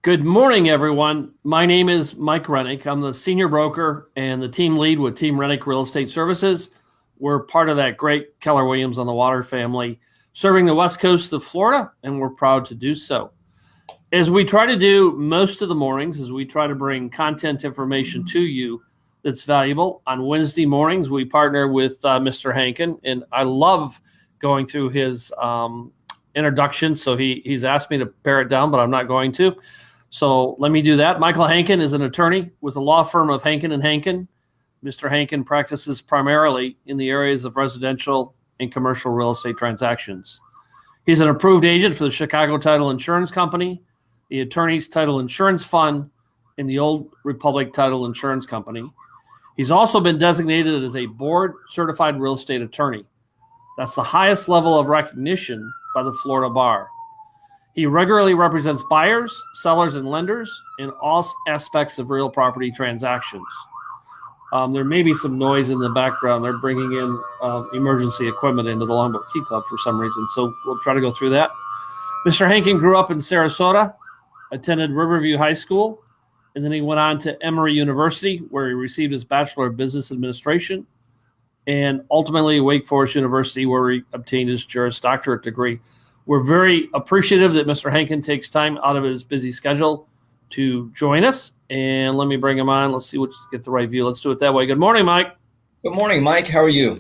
Good morning, everyone. My name is Mike Renick. I'm the senior broker and the team lead with Team Renick Real Estate Services. We're part of that great Keller Williams on the Water family, serving the west coast of Florida, and we're proud to do so. As we try to do most of the mornings, as we try to bring content information to you that's valuable, on Wednesday mornings, we partner with Mr. Hankin, and I love going through his introduction. So he's asked me to pare it down, but I'm not going to. So let me do that. Michael Hankin is an attorney with the law firm of Hankin and Hankin. Mr. Hankin practices primarily in the areas of residential and commercial real estate transactions. He's an approved agent for the Chicago Title Insurance Company, the Attorney's Title Insurance Fund, and the Old Republic Title Insurance Company. He's also been designated as a board-certified real estate attorney. That's the highest level of recognition by the Florida Bar. He regularly represents buyers, sellers, and lenders in all aspects of real property transactions. There may be some noise in the background. They're bringing in emergency equipment into the Longboat Key Club for some reason, so we'll try to go through that. Mr. Hankin grew up in Sarasota, attended Riverview High School, and then he went on to Emory University, where he received his Bachelor of Business Administration, and ultimately Wake Forest University, where he obtained his Juris Doctorate degree. We're very appreciative that Mr. Hankin takes time out of his busy schedule to join us. And let me bring him on. Let's see what's get the right view. Let's do it that way. Good morning, Mike. Good morning, Mike. How are you?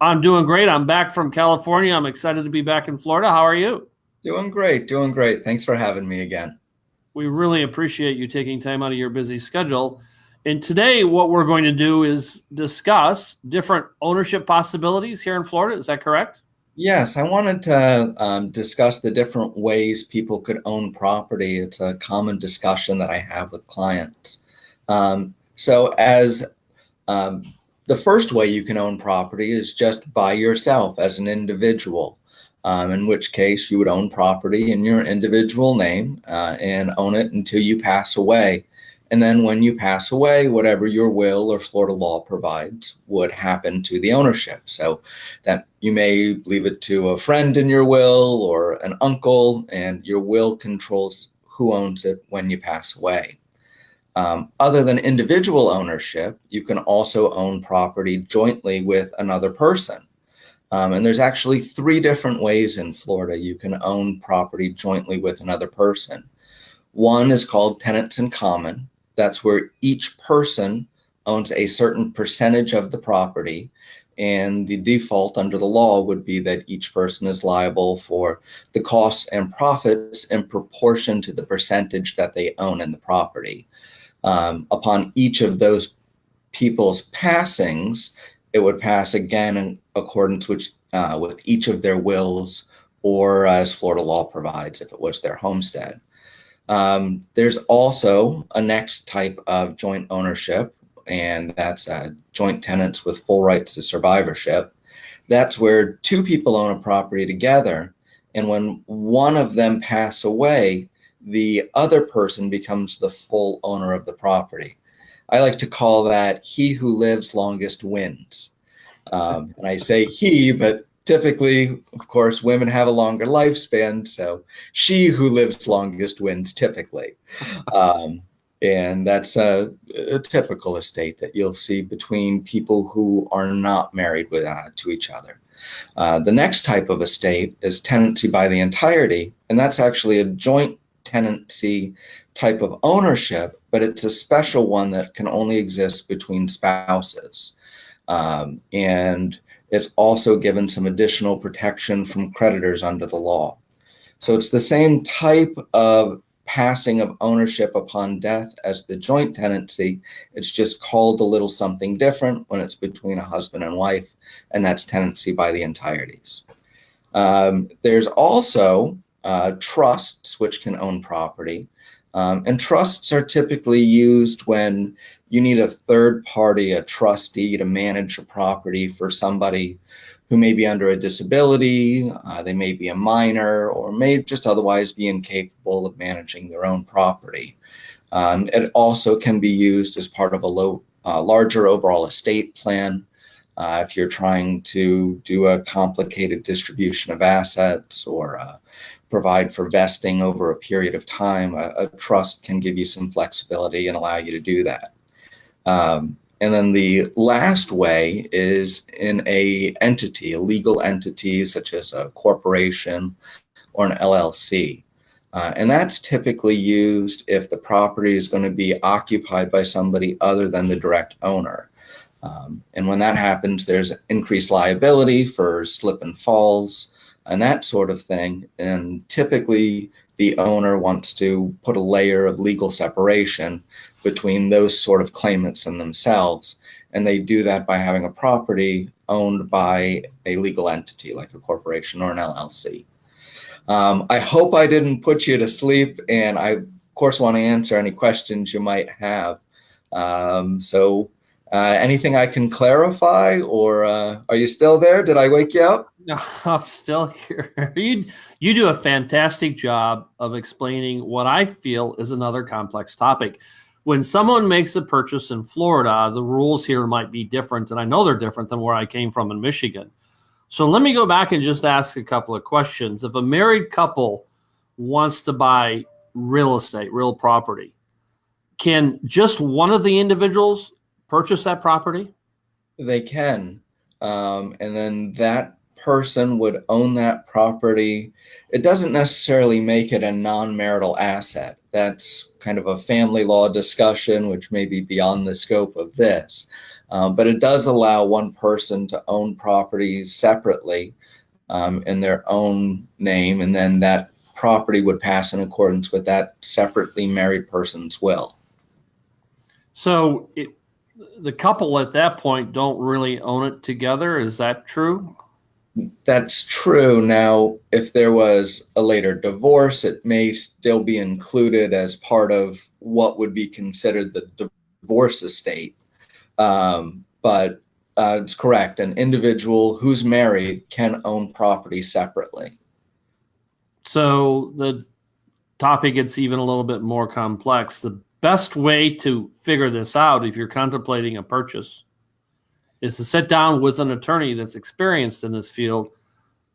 I'm doing great. I'm back from California. I'm excited to be back in Florida. How are you? Doing great. Doing great. Thanks for having me again. We really appreciate you taking time out of your busy schedule. And today what we're going to do is discuss different ownership possibilities here in Florida. Is that correct? Yes, I wanted to discuss the different ways people could own property. It's a common discussion that I have with clients. So the first way you can own property is just by yourself as an individual, in which case you would own property in your individual name and own it until you pass away. And then when you pass away, whatever your will or Florida law provides would happen to the ownership. So that you may leave it to a friend in your will or an uncle, and your will controls who owns it when you pass away. Other than individual ownership, you can also own property jointly with another person. And there's actually 3 different ways in Florida you can own property jointly with another person. One is called tenants in common. That's where each person owns a certain percentage of the property, and the default under the law would be that each person is liable for the costs and profits in proportion to the percentage that they own in the property. Upon each of those people's passings, it would pass again in accordance with each of their wills, or as Florida law provides, if it was their homestead. There's also a next type of joint ownership, and that's joint tenants with full rights to survivorship. That's where 2 people own a property together, and when one of them pass away, the other person becomes the full owner of the property. I like to call that he who lives longest wins. And I say he, but typically, of course, women have a longer lifespan, so she who lives longest wins typically. And that's a typical estate that you'll see between people who are not married to each other. The next type of estate is tenancy by the entirety, and that's actually a joint tenancy type of ownership, but it's a special one that can only exist between spouses. And it's also given some additional protection from creditors under the law. So it's the same type of passing of ownership upon death as the joint tenancy. It's just called a little something different when it's between a husband and wife, and that's tenancy by the entireties. There's also trusts, which can own property. And trusts are typically used when you need a third party, a trustee, to manage a property for somebody who may be under a disability, they may be a minor, or may just otherwise be incapable of managing their own property. It also can be used as part of a larger overall estate plan. If you're trying to do a complicated distribution of assets or provide for vesting over a period of time, a trust can give you some flexibility and allow you to do that. And then the last way is in a legal entity such as a corporation or an LLC. And that's typically used if the property is going to be occupied by somebody other than the direct owner. And when that happens, there's increased liability for slip and falls and that sort of thing. And typically the owner wants to put a layer of legal separation between those sort of claimants and themselves. And they do that by having a property owned by a legal entity like a corporation or an LLC. I hope I didn't put you to sleep, and I, of course, want to answer any questions you might have. Anything I can clarify, or are you still there? Did I wake you up? No, I'm still here. You do a fantastic job of explaining what I feel is another complex topic. When someone makes a purchase in Florida, the rules here might be different, and I know they're different than where I came from in Michigan. So let me go back and just ask a couple of questions. If a married couple wants to buy real estate, real property, can just one of the individuals purchase that property? They can. And then that person would own that property. It doesn't necessarily make it a non-marital asset. That's kind of a family law discussion, which may be beyond the scope of this. But it does allow one person to own properties separately in their own name, and then that property would pass in accordance with that separately married person's will. So the couple at that point don't really own it together. Is that true? That's true. Now, if there was a later divorce, it may still be included as part of what would be considered the divorce estate. But it's correct. An individual who's married can own property separately. So the topic gets even a little bit more complex. The best way to figure this out, if you're contemplating a purchase, is to sit down with an attorney that's experienced in this field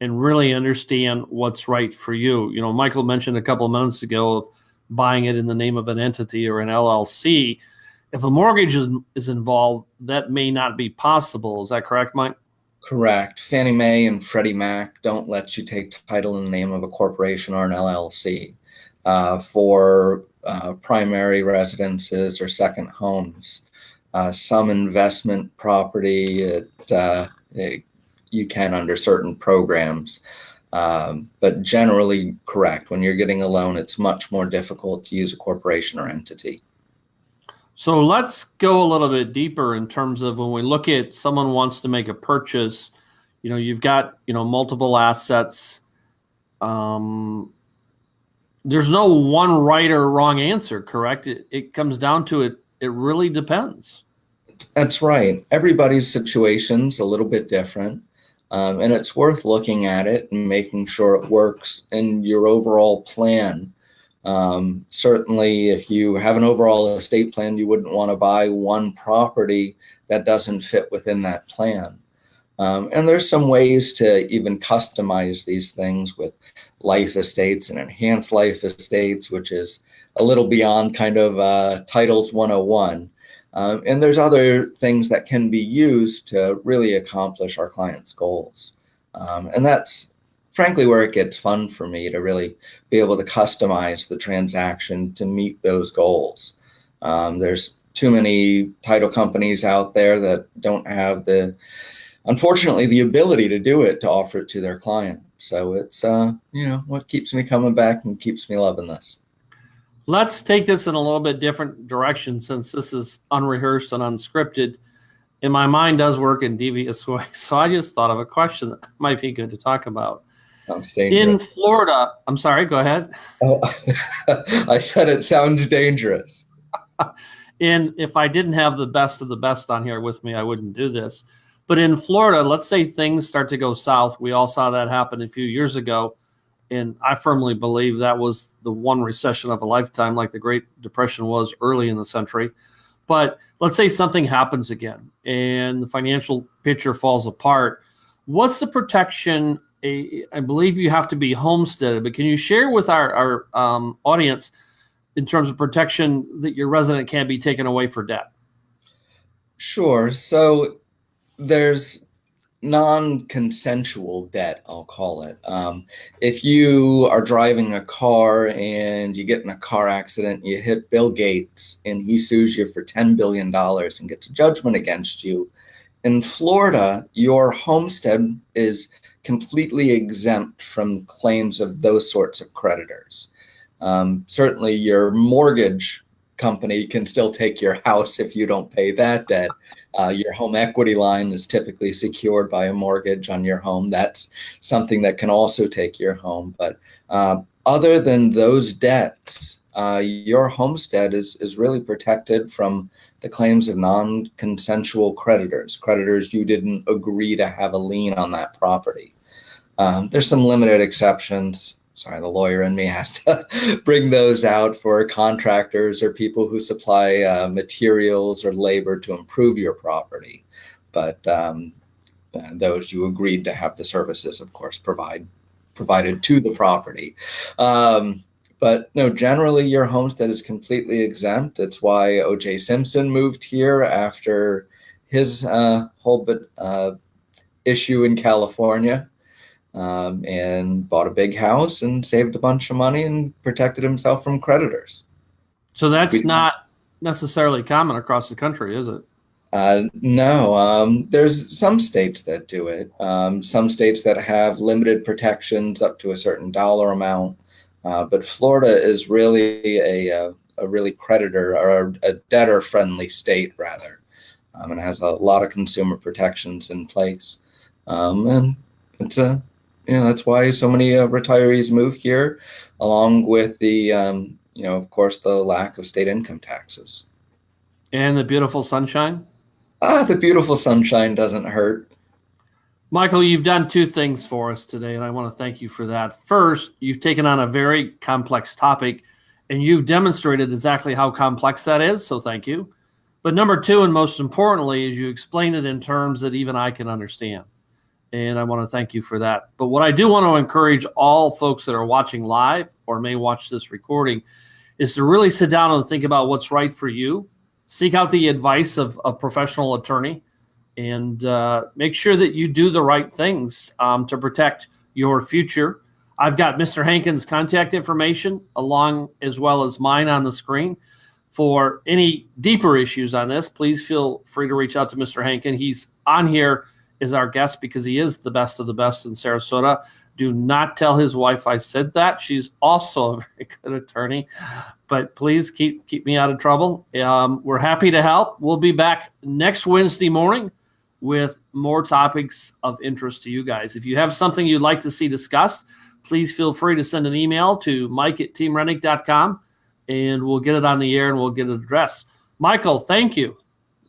and really understand what's right for you. You know, Michael mentioned a couple of minutes ago of buying it in the name of an entity or an LLC. If a mortgage is involved, that may not be possible. Is that correct, Mike? Correct. Fannie Mae and Freddie Mac don't let you take title in the name of a corporation or an LLC for primary residences or second homes. Some investment property, you can under certain programs, but generally correct. When you're getting a loan, it's much more difficult to use a corporation or entity. So let's go a little bit deeper in terms of when we look at someone wants to make a purchase. You know, you've got, multiple assets. There's no one right or wrong answer, correct? It comes down to it really depends. That's right. Everybody's situation's a little bit different, and it's worth looking at it and making sure it works in your overall plan. Certainly, if you have an overall estate plan, you wouldn't want to buy one property that doesn't fit within that plan. And there's some ways to even customize these things with life estates and enhanced life estates, which is a little beyond kind of Titles 101. And there's other things that can be used to really accomplish our clients' goals. And that's frankly where it gets fun for me, to really be able to customize the transaction to meet those goals. There's too many title companies out there that don't have unfortunately, the ability to do it, to offer it to their client. So it's, what keeps me coming back and keeps me loving this. Let's take this in a little bit different direction, since this is unrehearsed and unscripted, and my mind does work in devious ways. So I just thought of a question that might be good to talk about. In Florida, I'm sorry, go ahead. Oh, I said it sounds dangerous. And if I didn't have the best of the best on here with me, I wouldn't do this. But in Florida, let's say things start to go south. We all saw that happen a few years ago. And I firmly believe that was the one recession of a lifetime, like the Great Depression was early in the century. But let's say something happens again and the financial picture falls apart. What's the protection? I believe you have to be homesteaded, but can you share with our audience in terms of protection that your resident can't be taken away for debt? Sure. So there's non-consensual debt, I'll call it. If you are driving a car and you get in a car accident, you hit Bill Gates and he sues you for $10 billion and gets a judgment against you. In Florida, your homestead is completely exempt from claims of those sorts of creditors. Certainly your mortgage company can still take your house if you don't pay that debt. Your home equity line is typically secured by a mortgage on your home. That's something that can also take your home. But other than those debts, your homestead is really protected from the claims of non-consensual creditors you didn't agree to have a lien on that property. There's some limited exceptions. Sorry, the lawyer in me has to bring those out for contractors or people who supply materials or labor to improve your property. But those you agreed to have the services, of course, provided to the property. But no, generally your homestead is completely exempt. It's why O.J. Simpson moved here after his whole issue in California. And bought a big house and saved a bunch of money and protected himself from creditors. So that's not necessarily common across the country, is it? No, there's some states that do it. Some states that have limited protections up to a certain dollar amount. But Florida is really a really creditor or a debtor-friendly state, rather. And has a lot of consumer protections in place. And it's that's why so many retirees move here, along with the, of course, the lack of state income taxes. And the beautiful sunshine? The beautiful sunshine doesn't hurt. Michael, you've done two things for us today, and I want to thank you for that. First, you've taken on a very complex topic, and you've demonstrated exactly how complex that is, so thank you. But number two, and most importantly, is you explained it in terms that even I can understand. And I want to thank you for that. But what I do want to encourage all folks that are watching live or may watch this recording is to really sit down and think about what's right for you. Seek out the advice of a professional attorney and make sure that you do the right things to protect your future. I've got Mr. Hankin's contact information along as well as mine on the screen. For any deeper issues on this, please feel free to reach out to Mr. Hankin. He's on here is our guest because he is the best of the best in Sarasota. Do not tell his wife I said that. She's also a very good attorney, but please keep me out of trouble. We're happy to help. We'll be back next Wednesday morning with more topics of interest to you guys. If you have something you'd like to see discussed, please feel free to send an email to mike@teamrenick.com and we'll get it on the air and we'll get it addressed. Michael, thank you.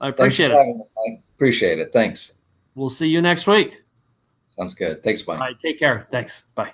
I appreciate it. I appreciate it. Thanks. We'll see you next week. Sounds good. Thanks, Mike. All right, take care. Thanks. Bye.